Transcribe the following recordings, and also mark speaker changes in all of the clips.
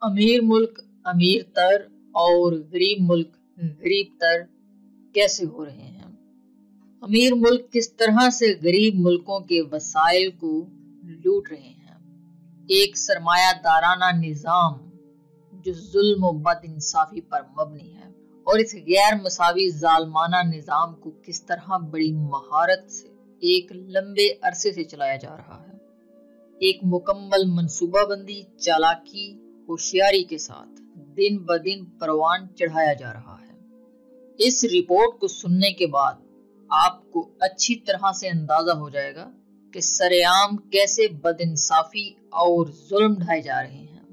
Speaker 1: امیر ملک امیر تر اور غریب ملک غریب تر کیسے ہو رہے ہیں؟ امیر ملک کس طرح سے غریب ملکوں کے وسائل کو لوٹ رہے ہیں؟ ایک سرمایہ دارانہ نظام جو ظلم و بد انصافی پر مبنی ہے، اور اس غیر مساوی ظالمانہ نظام کو کس طرح بڑی مہارت سے ایک لمبے عرصے سے چلایا جا رہا ہے، ایک مکمل منصوبہ بندی، چالاکی، ہوشیاری کے ساتھ دن بدن پروان چڑھایا جا رہا ہے۔ اس رپورٹ کو سننے کے بعد آپ کو اچھی طرح سے اندازہ ہو جائے گا کہ سرعام کیسے بد انصافی اور ظلم ڈھائے جا رہے ہیں۔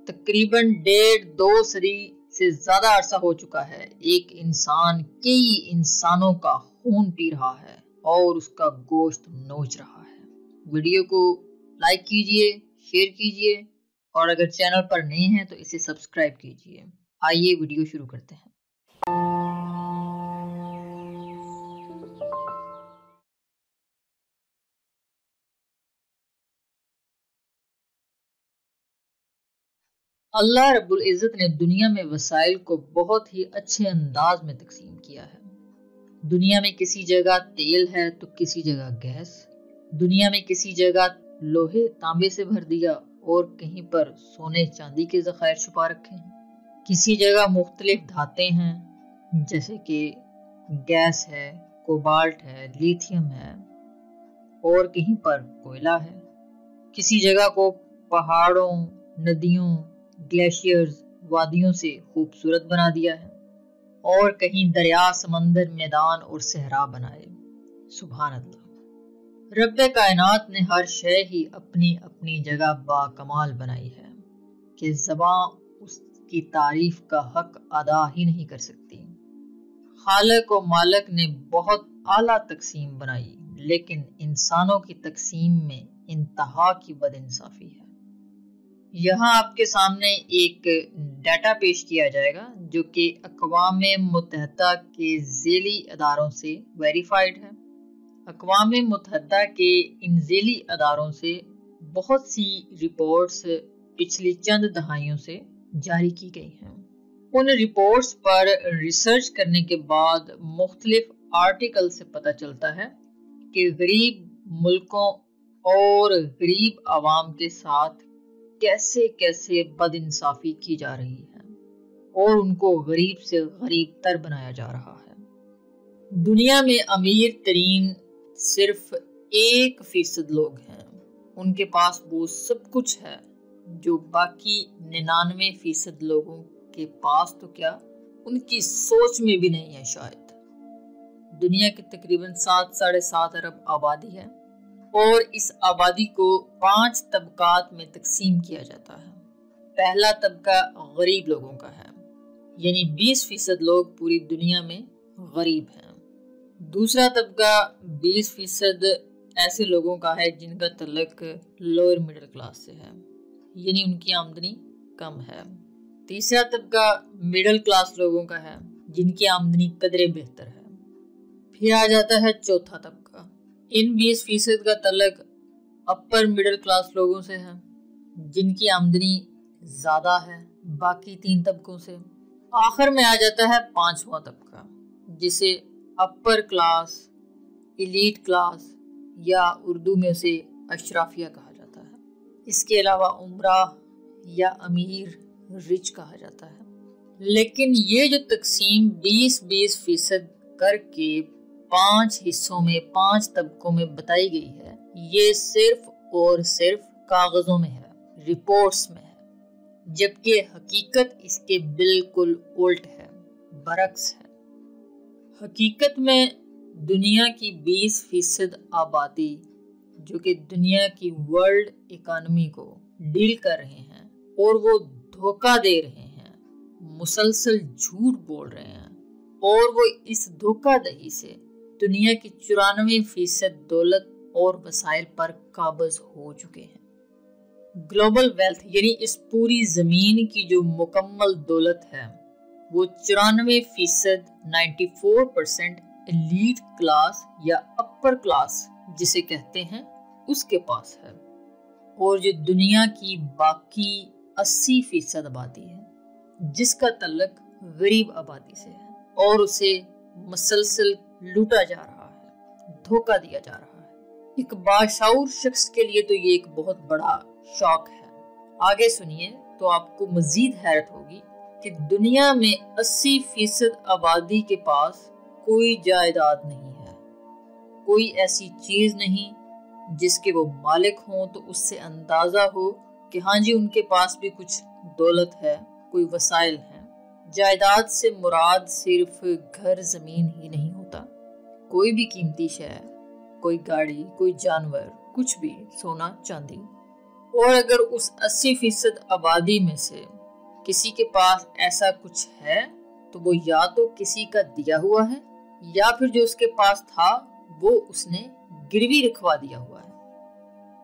Speaker 1: تقریباً 1.5-2 صدی سے زیادہ عرصہ ہو چکا ہے ایک انسان کئی انسانوں کا خون پی رہا ہے اور اس کا گوشت نوچ رہا ہے۔ ویڈیو کو لائک کیجئے، شیئر کیجئے، اور اگر چینل پر نئے ہیں تو اسے سبسکرائب کیجئے۔ آئیے ویڈیو شروع کرتے ہیں۔ اللہ رب العزت نے دنیا میں وسائل کو بہت ہی اچھے انداز میں تقسیم کیا ہے۔ دنیا میں کسی جگہ تیل ہے تو کسی جگہ گیس، دنیا میں کسی جگہ لوہے تانبے سے بھر دیا اور کہیں پر سونے چاندی کے ذخائر چھپا رکھے ہیں۔ کسی جگہ مختلف دھاتیں ہیں جیسے کہ گیس ہے، کوبالٹ ہے، لیتھیم ہے، اور کہیں پر کوئلہ ہے۔ کسی جگہ کو پہاڑوں، ندیوں، گلیشیئرز، وادیوں سے خوبصورت بنا دیا ہے، اور کہیں دریا، سمندر، میدان اور صحرا بنائے۔ سبحان اللہ! رب کائنات نے ہر شے ہی اپنی اپنی جگہ باکمال بنائی ہے کہ زباں اس کی تعریف کا حق ادا ہی نہیں کر سکتی۔ خالق و مالک نے بہت اعلیٰ تقسیم بنائی، لیکن انسانوں کی تقسیم میں انتہا کی بد انصافی ہے۔ یہاں آپ کے سامنے ایک ڈیٹا پیش کیا جائے گا جو کہ اقوام متحدہ کے ذیلی اداروں سے ویریفائڈ ہے۔ اقوام متحدہ کے ان ذیلی اداروں سے بہت سی رپورٹس پچھلی چند دہائیوں سے جاری کی گئی ہیں۔ ان رپورٹس پر ریسرچ کرنے کے بعد مختلف آرٹیکل سے پتہ چلتا ہے کہ غریب ملکوں اور غریب عوام کے ساتھ کیسے کیسے بد انصافی کی جا رہی ہے اور ان کو غریب سے غریب تر بنایا جا رہا ہے۔ دنیا میں امیر ترین صرف 1% لوگ ہیں۔ ان کے پاس وہ سب کچھ ہے جو باقی 99% لوگوں کے پاس تو کیا ان کی سوچ میں بھی نہیں ہے شاید۔ دنیا کی تقریباً 7-7.5 ارب آبادی ہے، اور اس آبادی کو 5 طبقات میں تقسیم کیا جاتا ہے۔ پہلا طبقہ غریب لوگوں کا ہے، یعنی 20% لوگ پوری دنیا میں غریب ہیں۔ دوسرا طبقہ 20% ایسے لوگوں کا ہے جن کا تعلق لوئر مڈل کلاس سے ہے، یعنی ان کی آمدنی کم ہے۔ تیسرا طبقہ مڈل کلاس لوگوں کا ہے جن کی آمدنی قدرے بہتر ہے۔ پھر آ جاتا ہے چوتھا طبقہ۔ ان 20% کا تعلق اپر مڈل کلاس لوگوں سے ہے جن کی آمدنی زیادہ ہے باقی 3 طبقوں سے۔ آخر میں آ جاتا ہے 5واں طبقہ جسے اپر کلاس، ایلیٹ کلاس یا اردو میں اسے اشرافیہ کہا جاتا ہے۔ اس کے علاوہ عمرہ یا امیر، رچ کہا جاتا ہے۔ لیکن یہ جو تقسیم 20% کر کے 5 حصوں میں 5 طبقوں میں بتائی گئی ہے، یہ صرف اور صرف کاغذوں میں ہے، رپورٹس میں ہے، جبکہ حقیقت اس کے بالکل الٹ ہے، برعکس ہے۔ حقیقت میں دنیا کی 20% آبادی جو کہ دنیا کی ورلڈ اکانومی کو ڈیل کر رہے ہیں اور وہ دھوکہ دے رہے ہیں، مسلسل جھوٹ بول رہے ہیں، اور وہ اس دھوکہ دہی سے دنیا کی 94% دولت اور وسائل پر قابض ہو چکے ہیں۔ گلوبل ویلتھ یعنی اس پوری زمین کی جو مکمل دولت ہے وہ 94% 94% ایلیٹ کلاس یا اپر کلاس جسے کہتے ہیں اس کے پاس ہے، اور جو دنیا کی باقی 80% آبادی ہے جس کا تعلق غریب آبادی سے ہے اور اسے مسلسل لوٹا جا رہا ہے، دھوکہ دیا جا رہا ہے۔ ایک باشعور شخص کے لیے تو یہ ایک بہت بڑا شوق ہے۔ آگے سنیے تو آپ کو مزید حیرت ہوگی کہ دنیا میں 80% آبادی کے پاس کوئی جائیداد نہیں ہے، کوئی ایسی چیز نہیں جس کے وہ مالک ہوں تو اس سے اندازہ ہو کہ ہاں جی ان کے پاس بھی کچھ دولت ہے، کوئی وسائل ہیں۔ جائیداد سے مراد صرف گھر زمین ہی نہیں ہوتا، کوئی بھی قیمتی شے، کوئی گاڑی، کوئی جانور، کچھ بھی، سونا چاندی۔ اور اگر اس 80% آبادی میں سے کسی کے پاس ایسا کچھ ہے تو وہ یا تو کسی کا دیا ہوا ہے یا پھر جو اس کے پاس تھا وہ اس نے گروی رکھوا دیا ہوا ہے۔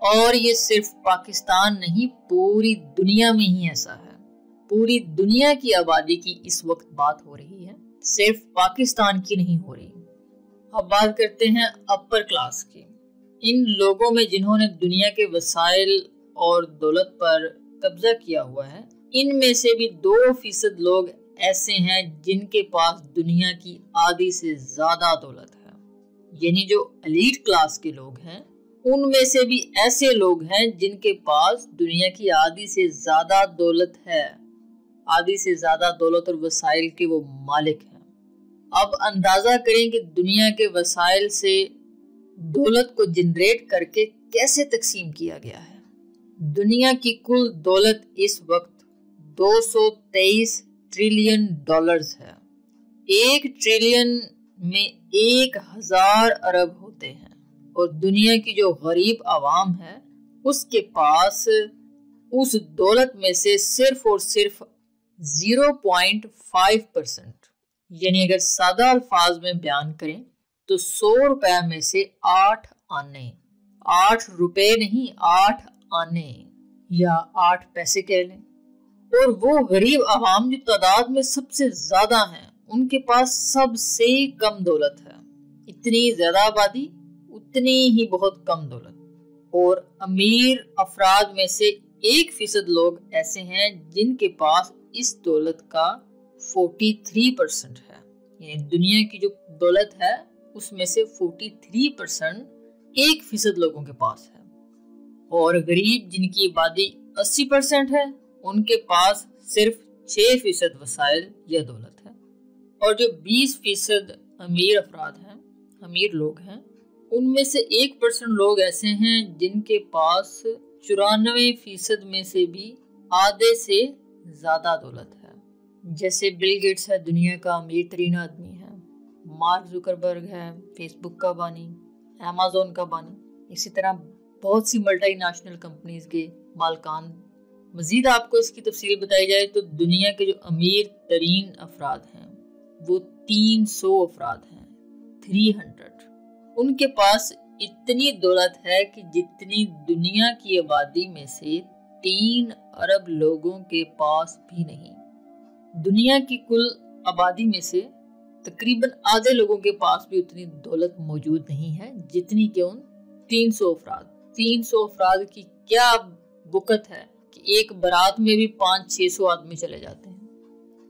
Speaker 1: اور یہ صرف پاکستان نہیں، پوری دنیا میں ہی ایسا ہے۔ پوری دنیا کی آبادی کی اس وقت بات ہو رہی ہے، صرف پاکستان کی نہیں ہو رہی۔ اب بات کرتے ہیں اپر کلاس کی، ان لوگوں میں جنہوں نے دنیا کے وسائل اور دولت پر قبضہ کیا ہوا ہے۔ ان میں سے بھی 2% لوگ ایسے ہیں جن کے پاس دنیا کی آدھی سے زیادہ دولت ہے، یعنی جو ایلیٹ کلاس کے لوگ ہیں ان میں سے بھی ایسے لوگ ہیں جن کے پاس دنیا کی آدھی سے زیادہ دولت ہے، آدھی سے زیادہ دولت اور وسائل کے وہ مالک ہیں۔ اب اندازہ کریں کہ دنیا کے وسائل سے دولت کو جنریٹ کر کے کیسے تقسیم کیا گیا ہے۔ دنیا کی کل دولت اس وقت 223 ٹریلین ڈالرز ہے۔ 1 ٹریلین میں 1000 ارب ہوتے ہیں، اور دنیا کی جو غریب عوام ہے اس کے پاس اس دولت میں سے صرف اور صرف 0.5%، یعنی اگر سادہ الفاظ میں بیان کریں تو 100 روپے میں سے 8 آنے، 8 روپے نہیں 8 آنے یا 8 پیسے کہہ لیں۔ اور وہ غریب عوام جو تعداد میں سب سے زیادہ ہیں ان کے پاس سب سے کم دولت ہے۔ اتنی زیادہ آبادی، اتنی ہی بہت کم دولت۔ اور امیر افراد میں سے 1% لوگ ایسے ہیں جن کے پاس اس دولت کا 43% ہے، یعنی دنیا کی جو دولت ہے اس میں سے 43% 1% لوگوں کے پاس ہے۔ اور غریب جن کی آبادی 80% ہے ان کے پاس صرف 6% وسائل یا دولت ہے۔ اور جو 20% امیر افراد ہیں، امیر لوگ ہیں، ان میں سے 1% لوگ ایسے ہیں جن کے پاس 94% میں سے بھی آدھے سے زیادہ دولت ہے۔ جیسے بل گیٹس ہے، دنیا کا امیر ترین آدمی ہے، مارک زکربرگ ہے، فیس بک کا بانی، ایمیزون کا بانی، اسی طرح بہت سی ملٹی نیشنل کمپنیز کے مالکان۔ مزید آپ کو اس کی تفصیل بتائی جائے تو دنیا کے جو امیر ترین افراد ہیں وہ 300 افراد ہیں، 300۔ ان کے پاس اتنی دولت ہے کہ جتنی دنیا کی آبادی میں سے 3 ارب لوگوں کے پاس بھی نہیں۔ دنیا کی کل آبادی میں سے تقریباً آدھے لوگوں کے پاس بھی اتنی دولت موجود نہیں ہے جتنی کہ ان 300 افراد کی کیا بکت ہے کہ ایک بارات میں بھی 500-600 آدمی چلے جاتے ہیں۔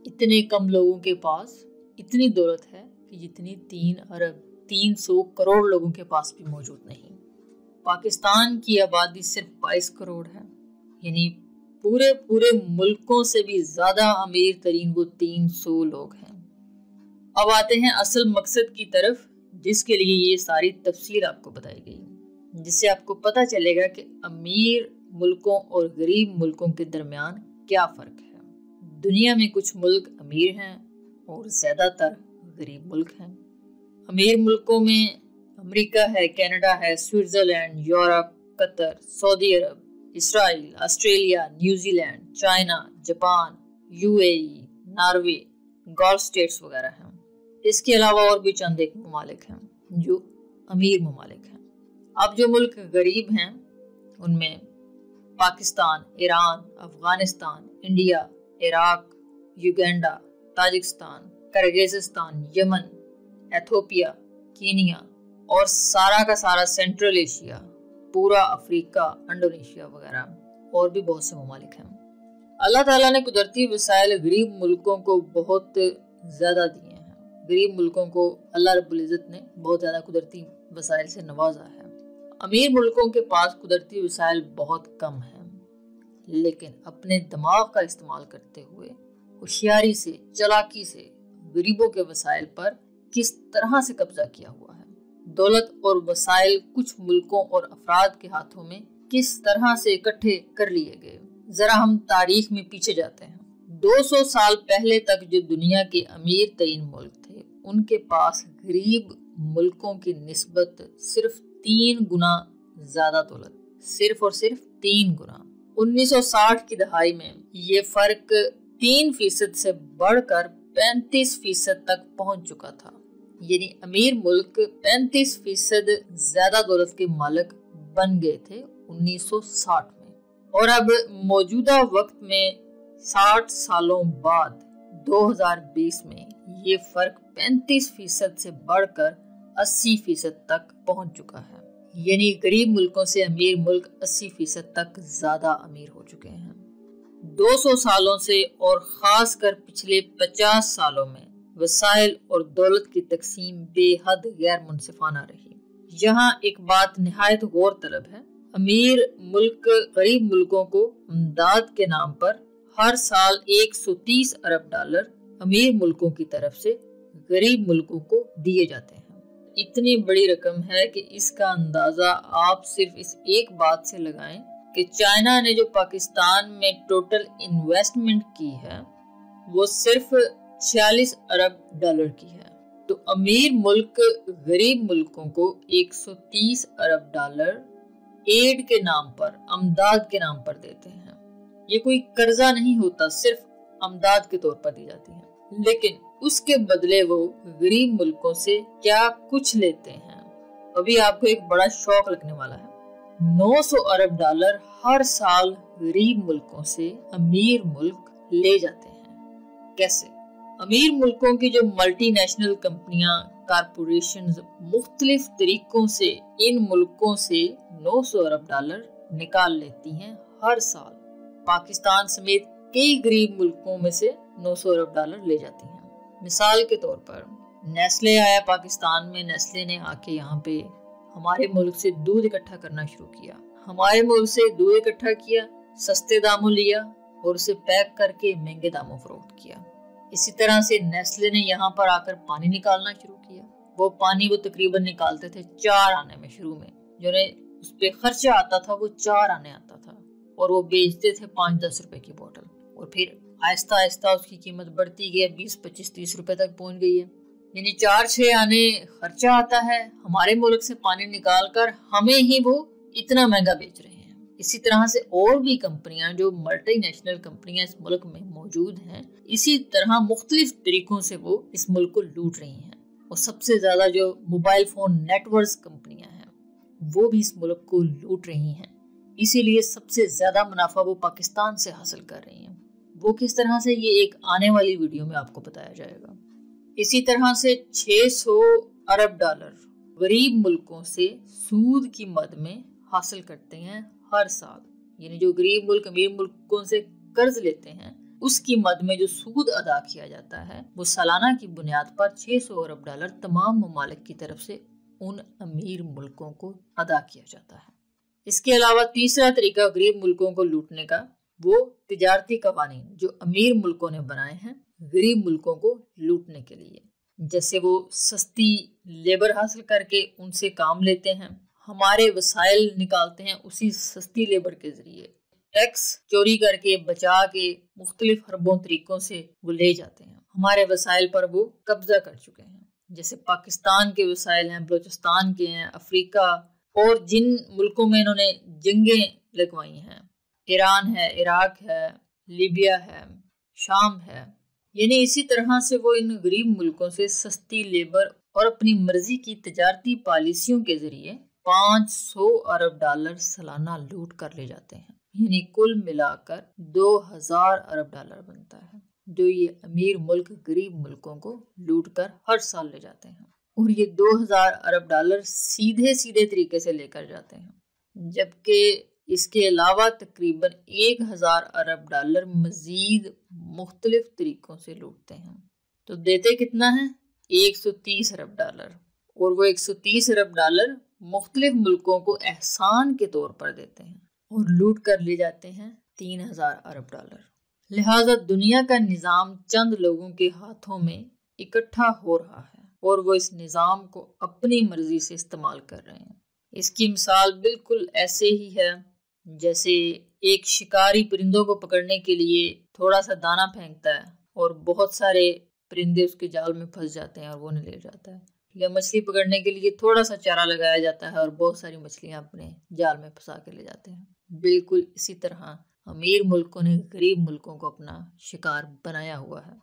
Speaker 1: اتنے کم لوگوں کے پاس اتنی دولت ہے کہ جتنی 3 ارب 300 کروڑ لوگوں کے پاس بھی موجود نہیں۔ پاکستان کی آبادی صرف 22 کروڑ ہے، یعنی پورے ملکوں سے بھی زیادہ امیر ترین وہ 300 لوگ ہیں۔ اب آتے ہیں اصل مقصد کی طرف جس کے لیے یہ ساری تفصیل آپ کو بتائی گئی، جس سے آپ کو پتہ چلے گا کہ امیر ملکوں اور غریب ملکوں کے درمیان کیا فرق ہے۔ دنیا میں کچھ ملک امیر ہیں اور زیادہ تر غریب ملک ہیں۔ امیر ملکوں میں امریکہ ہے، کینیڈا ہے، سوئٹزرلینڈ، یورپ، قطر، سعودی عرب، Israel, Australia, New Zealand, China, Japan, UAE، Norway, Gulf states وغیرہ ہیں۔ اس کے علاوہ اور بھی چند ایک ممالک ہیں جو امیر ممالک ہیں۔ اب جو ملک غریب ہیں ان میں Pakistan, Iran, Afghanistan, India, Iraq, Uganda, Tajikistan, Kyrgyzstan, Yemen, Ethiopia, Kenya اور سارا کا سارا سینٹرل ایشیا، پورا افریقہ، انڈونیشیا وغیرہ اور بھی بہت سے ممالک ہیں۔ اللہ تعالیٰ نے قدرتی وسائل غریب ملکوں کو بہت زیادہ دیے ہیں. غریب ملکوں کو اللہ رب العزت نے بہت زیادہ قدرتی وسائل سے نوازا ہے. امیر ملکوں کے پاس قدرتی وسائل بہت کم ہیں، لیکن اپنے دماغ کا استعمال کرتے ہوئے ہوشیاری سے، چالاکی سے غریبوں کے وسائل پر کس طرح سے قبضہ کیا ہوا ہے. دولت اور وسائل کچھ ملکوں اور افراد کے ہاتھوں میں کس طرح سے اکٹھے کر لیے گئے. ذرا ہم تاریخ میں پیچھے جاتے ہیں. 200 سال پہلے تک جو دنیا کے امیر ترین ملک تھے، ان کے پاس غریب ملکوں کی نسبت صرف 3 گنا زیادہ دولت، صرف اور صرف 3 گنا. 1960 کی دہائی میں یہ فرق 3% سے بڑھ کر 35% تک پہنچ چکا تھا. یعنی امیر ملک 35% زیادہ دولت کے مالک بن گئے تھے 1960 میں. اور اب موجودہ وقت میں 60 سالوں بعد 2020 میں یہ فرق 35% سے بڑھ کر 80% تک پہنچ چکا ہے. یعنی غریب ملکوں سے امیر ملک 80% تک زیادہ امیر ہو چکے ہیں. 200 سالوں سے اور خاص کر پچھلے 50 سالوں میں وسائل اور دولت کی تقسیم بے حد غیر منصفانہ رہی. یہاں ایک بات نہایت غور طلب ہے. امیر ملک غریب ملکوں کو امداد کے نام پر ہر سال 130 ارب ڈالر امیر ملکوں کی طرف سے غریب ملکوں کو دیے جاتے ہیں. اتنی بڑی رقم ہے کہ اس کا اندازہ آپ صرف اس ایک بات سے لگائیں کہ چائنا نے جو پاکستان میں ٹوٹل انویسٹمنٹ کی ہے وہ صرف 46 ارب ڈالر کی ہے. تو امیر ملک غریب ملکوں کو 130 ارب ڈالر ایڈ کے نام پر، امداد کے نام پر دیتے ہیں. یہ کوئی قرضہ نہیں ہوتا، صرف امداد کے طور پر دی جاتی ہے. لیکن اس کے بدلے وہ غریب ملکوں سے کیا کچھ لیتے ہیں. ابھی آپ کو ایک بڑا شوق لگنے والا ہے. 900 ارب ڈالر ہر سال غریب ملکوں سے امیر ملک لے جاتے ہیں. کیسے؟ امیر ملکوں کی جو ملٹی نیشنل کمپنیاں، کارپوریشنز مختلف طریقوں سے ان ملکوں سے 900 ارب ڈالر نکال لیتی ہیں ہر سال. پاکستان سمیت کئی غریب ملکوں میں سے 900 ارب ڈالر لے جاتی ہیں. مثال کے طور پر نیسلے آیا پاکستان میں. نیسلے نے آ کے یہاں پہ ہمارے ملک سے دودھ اکٹھا کرنا شروع کیا. ہمارے ملک سے دودھ اکٹھا کیا، سستے داموں لیا اور اسے پیک کر کے مہنگے داموں فروخت کیا. اسی طرح سے نیسلے نے یہاں پر آ کر پانی نکالنا شروع کیا. وہ پانی وہ تقریباً نکالتے تھے 4 آنے میں. شروع میں جو اس پہ خرچہ آتا تھا وہ 4 آنے آتا تھا اور وہ بیچتے تھے 5-10 روپے کی بوٹل. اور پھر آہستہ آہستہ اس کی قیمت بڑھتی گئی، 20-25-30 روپے تک پہنچ گئی ہے. یعنی 4-6 آنے خرچہ آتا ہے، ہمارے ملک سے پانی نکال کر ہمیں ہی وہ اتنا مہنگا بیچ رہے ہیں. اسی طرح سے اور بھی کمپنیاں جو ملٹی نیشنل کمپنیاں اس ملک میں موجود ہیں، اسی طرح مختلف طریقوں سے وہ اس ملک کو لوٹ رہی ہیں. اور سب سے زیادہ جو موبائل فون نیٹ ورکس کمپنیاں ہیں وہ بھی اس ملک کو لوٹ رہی ہیں. اسی لیے سب سے زیادہ منافع وہ پاکستان سے حاصل کر رہی ہیں. وہ کس طرح سے، یہ ایک آنے والی ویڈیو میں آپ کو بتایا جائے گا. اسی طرح سے 600 ارب ڈالر غریب ملکوں سے سود کی مد میں حاصل کرتے ہیں ہر سال. یعنی جو غریب ملک امیر ملکوں سے قرض لیتے ہیں اس کی مد میں جو سود ادا کیا جاتا ہے وہ سالانہ کی بنیاد پر 600 ارب ڈالر تمام ممالک کی طرف سے ان امیر ملکوں کو ادا کیا جاتا ہے. اس کے علاوہ تیسرا طریقہ غریب ملکوں کو لوٹنے کا وہ تجارتی قوانین جو امیر ملکوں نے بنائے ہیں غریب ملکوں کو لوٹنے کے لیے. جیسے وہ سستی لیبر حاصل کر کے ان سے کام لیتے ہیں، ہمارے وسائل نکالتے ہیں اسی سستی لیبر کے ذریعے، ٹیکس چوری کر کے بچا کے مختلف حربوں طریقوں سے وہ لے جاتے ہیں. ہمارے وسائل پر وہ قبضہ کر چکے ہیں. جیسے پاکستان کے وسائل ہیں، بلوچستان کے ہیں، افریقہ اور جن ملکوں میں انہوں نے جنگیں لگوائی ہیں، ایران ہے، عراق ہے، لیبیا ہے، شام ہے. یعنی اسی طرح سے وہ ان غریب ملکوں سے سستی لیبر اور اپنی مرضی کی تجارتی پالیسیوں کے ذریعے 500 ارب ڈالر سالانہ لوٹ کر لے جاتے ہیں. یعنی کل ملا کر 2000 ارب ڈالر بنتا ہے جو یہ امیر ملک غریب ملکوں کو لوٹ کر ہر سال لے جاتے ہیں. اور یہ 2000 ارب ڈالر سیدھے طریقے سے لے کر جاتے ہیں، جبکہ اس کے علاوہ تقریباً 1000 ارب ڈالر مزید مختلف طریقوں سے لوٹتے ہیں۔ تو دیتے کتنا ہے؟ 130 ارب ڈالر، اور وہ 130 ارب ڈالر مختلف ملکوں کو احسان کے طور پر دیتے ہیں اور لوٹ کر لے جاتے ہیں 3000 ارب ڈالر۔ لہٰذا دنیا کا نظام چند لوگوں کے ہاتھوں میں اکٹھا ہو رہا ہے اور وہ اس نظام کو اپنی مرضی سے استعمال کر رہے ہیں۔ اس کی مثال بالکل ایسے ہی ہے جیسے ایک شکاری پرندوں کو پکڑنے کے لیے تھوڑا سا دانہ پھینکتا ہے اور بہت سارے پرندے اس کے جال میں پھنس جاتے ہیں اور وہ نہیں لے جاتا ہے، یا مچھلی پکڑنے کے لیے تھوڑا سا چارہ لگایا جاتا ہے اور بہت ساری مچھلیاں اپنے جال میں پھنسا کے لے جاتے ہیں۔ بالکل اسی طرح امیر ملکوں نے غریب ملکوں کو اپنا شکار بنایا ہوا ہے۔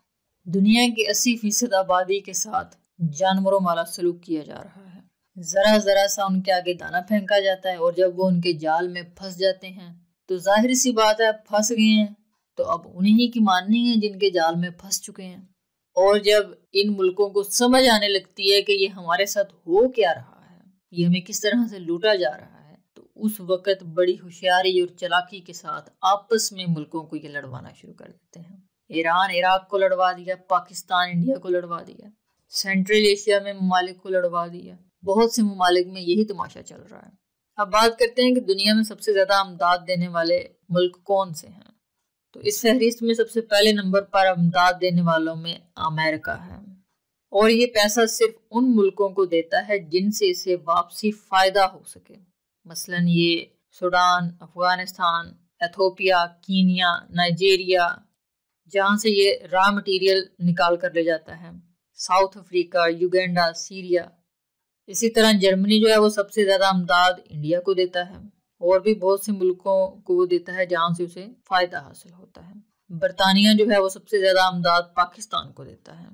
Speaker 1: دنیا کی 80% آبادی کے ساتھ جانوروں والا سلوک کیا جا رہا ہے۔ ذرا ذرا سا ان کے آگے دانہ پھینکا جاتا ہے اور جب وہ ان کے جال میں پھنس جاتے ہیں تو ظاہر سی بات ہے پھنس گئے ہیں تو اب انہی کی ماننی ہے جن کے جال میں پھنس چکے ہیں۔ اور جب ان ملکوں کو سمجھ آنے لگتی ہے کہ یہ ہمارے ساتھ ہو کیا رہا ہے، یہ ہمیں کس طرح سے لوٹا جا رہا ہے، تو اس وقت بڑی ہوشیاری اور چلاکی کے ساتھ آپس میں ملکوں کو یہ لڑوانا شروع کر دیتے ہیں۔ ایران عراق کو لڑوا دیا، پاکستان انڈیا کو لڑوا دیا، سینٹرل ایشیا میں ممالک کو لڑوا دیا، بہت سے ممالک میں یہی تماشا چل رہا ہے۔ اب بات کرتے ہیں کہ دنیا میں سب سے زیادہ امداد دینے والے ملک کون سے ہیں۔ تو اس فہرست میں سب سے پہلے نمبر پر امداد دینے والوں میں امریکہ ہے، اور یہ پیسہ صرف ان ملکوں کو دیتا ہے جن سے اسے واپسی فائدہ ہو سکے، مثلا یہ Sudan, Afghanistan, Ethiopia, Kenya, Nigeria, جہاں سے یہ را مٹیریل نکال کر لے جاتا ہے، ساؤتھ افریقہ، یوگینڈا، سیریا۔ اسی طرح جرمنی جو ہے وہ سب سے زیادہ امداد انڈیا کو دیتا ہے، اور بھی بہت سے ملکوں کو وہ دیتا ہے جہاں سے اسے فائدہ حاصل ہوتا ہے۔ برطانیہ جو ہے وہ سب سے زیادہ امداد پاکستان کو دیتا ہے،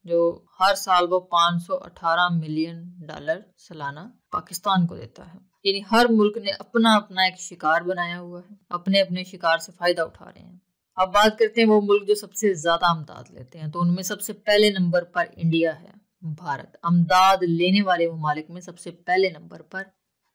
Speaker 1: جو ہر سال وہ 518 ملین ڈالر سالانہ پاکستان کو دیتا ہے۔ یعنی ہر ملک نے اپنا اپنا ایک شکار بنایا ہوا ہے، اپنے اپنے شکار سے فائدہ اٹھا رہے ہیں۔ اب بات کرتے ہیں وہ ملک جو سب سے زیادہ امداد لیتے ہیں، تو ان میں سب سے پہلے نمبر پر انڈیا ہے، بھارت۔ امداد لینے والے ممالک میں سب سے پہلے نمبر پر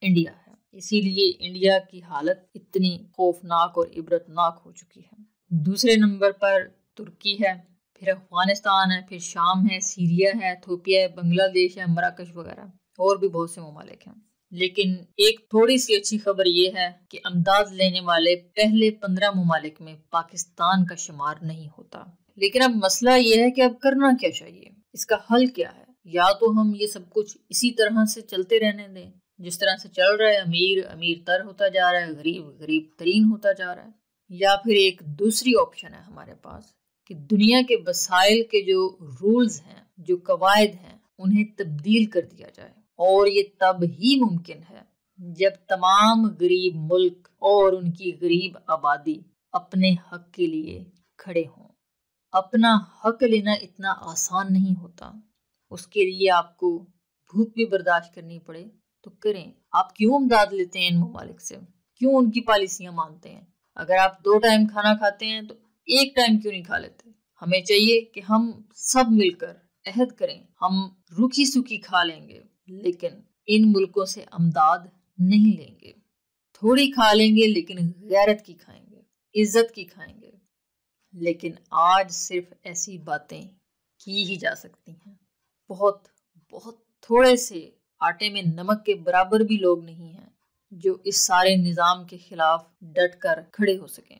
Speaker 1: انڈیا ہے، اسی لیے انڈیا کی حالت اتنی خوفناک اور عبرتناک ہو چکی ہے۔ دوسرے نمبر پر ترکی ہے، پھر افغانستان ہے، پھر شام ہے، سیریا ہے، ایتھوپیا ہے، بنگلہ دیش ہے، مراکش وغیرہ، اور بھی بہت سے ممالک ہیں۔ لیکن ایک تھوڑی سی اچھی خبر یہ ہے کہ امداد لینے والے پہلے 15 ممالک میں پاکستان کا شمار نہیں ہوتا۔ لیکن اب مسئلہ یہ ہے کہ اب کرنا کیا چاہیے، اس کا حل کیا ہے؟ یا تو ہم یہ سب کچھ اسی طرح سے چلتے رہنے دیں جس طرح سے چل رہا ہے، امیر امیر تر ہوتا جا رہا ہے، غریب غریب ترین ہوتا جا رہا ہے، یا پھر ایک دوسری آپشن ہے ہمارے پاس کہ دنیا کے وسائل کے جو رولز ہیں، جو قواعد ہیں، انہیں تبدیل کر دیا جائے، اور یہ تب ہی ممکن ہے جب تمام غریب ملک اور ان کی غریب آبادی اپنے حق کے لیے کھڑے ہوں۔ اپنا حق لینا اتنا آسان نہیں ہوتا، اس کے لیے آپ کو بھوک بھی برداشت کرنی پڑے تو کریں۔ آپ کیوں امداد لیتے ہیں ان ممالک سے؟ کیوں ان کی پالیسیاں مانتے ہیں؟ اگر آپ 2 ٹائم کھانا کھاتے ہیں تو 1 ٹائم کیوں نہیں کھا لیتے؟ ہمیں چاہیے کہ ہم سب مل کر عہد کریں، ہم روکھی سوکھی کھا لیں گے لیکن ان ملکوں سے امداد نہیں لیں گے، تھوڑی کھا لیں گے لیکن غیرت کی کھائیں گے، عزت کی کھائیں گے۔ لیکن آج صرف ایسی باتیں کی ہی جا سکتی ہیں۔ بہت بہت تھوڑے سے آٹے میں نمک کے برابر بھی لوگ نہیں ہیں جو اس سارے نظام کے خلاف ڈٹ کر کھڑے ہو سکیں۔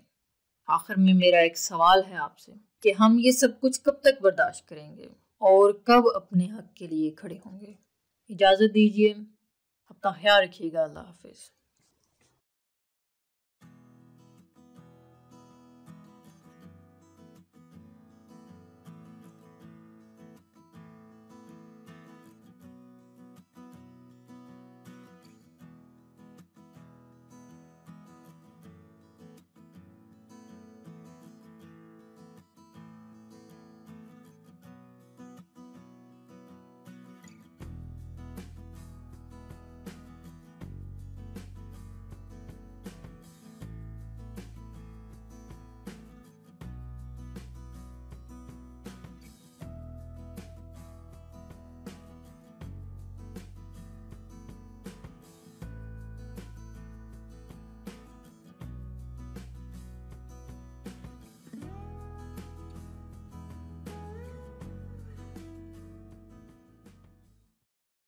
Speaker 1: آخر میں میرا ایک سوال ہے آپ سے کہ ہم یہ سب کچھ کب تک برداشت کریں گے اور کب اپنے حق کے لیے کھڑے ہوں گے؟ اجازت دیجیے، اپنا خیال رکھیے گا، اللہ حافظ۔